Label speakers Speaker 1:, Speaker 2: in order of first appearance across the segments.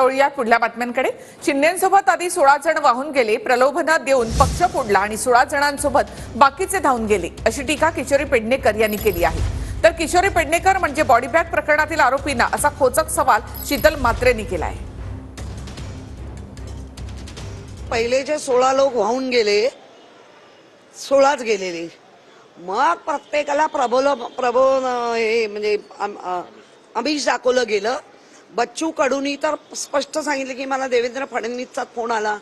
Speaker 1: वळूया पुढल्या बातम्यांकडे। शिंदेंसोबत आधी 16 जण वाहून गेले, प्रलोभनं देऊन पक्ष फोडला आणि 16 जणांसोबत बाकीचे धावून गेले, अशी टीका किशोरी पेडणेकर यांनी केली आहे। तर किशोरी पेडणेकर म्हणजे बॉडी बॅग प्रकरणातील आरोपींना असा खोचक सवाल शीतल म्हात्रेंनी केला आहे।
Speaker 2: पहिले जे 16 लोक वाहून गेले, 16च गेलेले, मग प्रत्येकाला हे म्हणजे आमिष दाखवलं गेलं। बच्चू कडूंनी तर स्पष्ट सांगितलं की मला देवेंद्र फडणवीसचा फोन आला,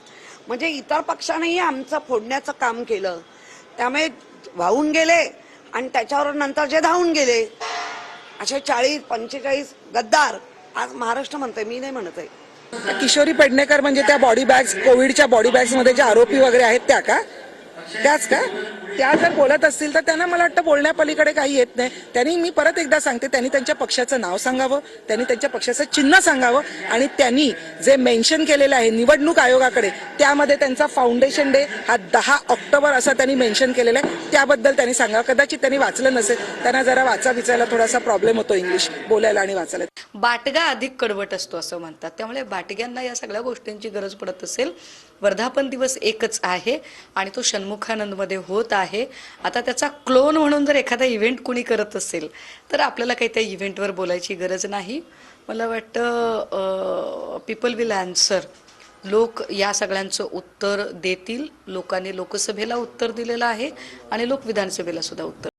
Speaker 2: म्हणजे इतर पक्षानेही आमचं फोडण्याचं काम केलं। त्यामुळे वाहून गेले आणि त्याच्यावर नंतर जे धावून गेले, असे 40-45 गद्दार आज महाराष्ट्र म्हणतंय, मी नाही म्हणत आहे।
Speaker 3: किशोरी पेडणेकर म्हणजे त्या बॉडी बॅग्स, कोविडच्या बॉडी बॅग्स मध्ये जे आरोपी वगैरे आहेत त्या का? त्याच का? त्या जर बोलत असतील तर त्यांना मला वाटतं बोलण्यापलीकडे काही येत नाही। त्यांनी, मी परत एकदा सांगते, त्यांनी त्यांच्या पक्षाचं नाव सांगावं, त्यांनी त्यांच्या पक्षाचं चिन्ह सांगावं आणि त्यांनी जे मेन्शन केलेलं आहे निवडणूक आयोगाकडे, त्यामध्ये त्यांचा फाउंडेशन डे हा 10 ऑक्टोबर असा त्यांनी मेन्शन केलेला आहे, त्याबद्दल त्यांनी सांगावं। कदाचित त्यांनी वाचलं नसेल, त्यांना जरा वाचायला थोडासा प्रॉब्लेम होतो इंग्लिश बोलायला आणि वाचायला।
Speaker 4: बाटगा अधिक कडवट असतो असं म्हणतात, त्यामुळे बाटग्यांना या सगळ्या गोष्टींची गरज पडत असेल। वर्धापन दिवस एकच आहे आणि तो षण्मुखानंदमध्ये होत आहे। आता त्याचा क्लोन म्हणून जर एखादा इव्हेंट कुणी करत असेल तर आपल्याला काही त्या इव्हेंटवर बोलायची गरज नाही। मला वाटतं पीपल विल आन्सर, लोक या सगळ्यांचं उत्तर देतील। लोकांनी लोकसभेला उत्तर दिलेलं आहे आणि लोक विधानसभेला सुद्धा उत्तर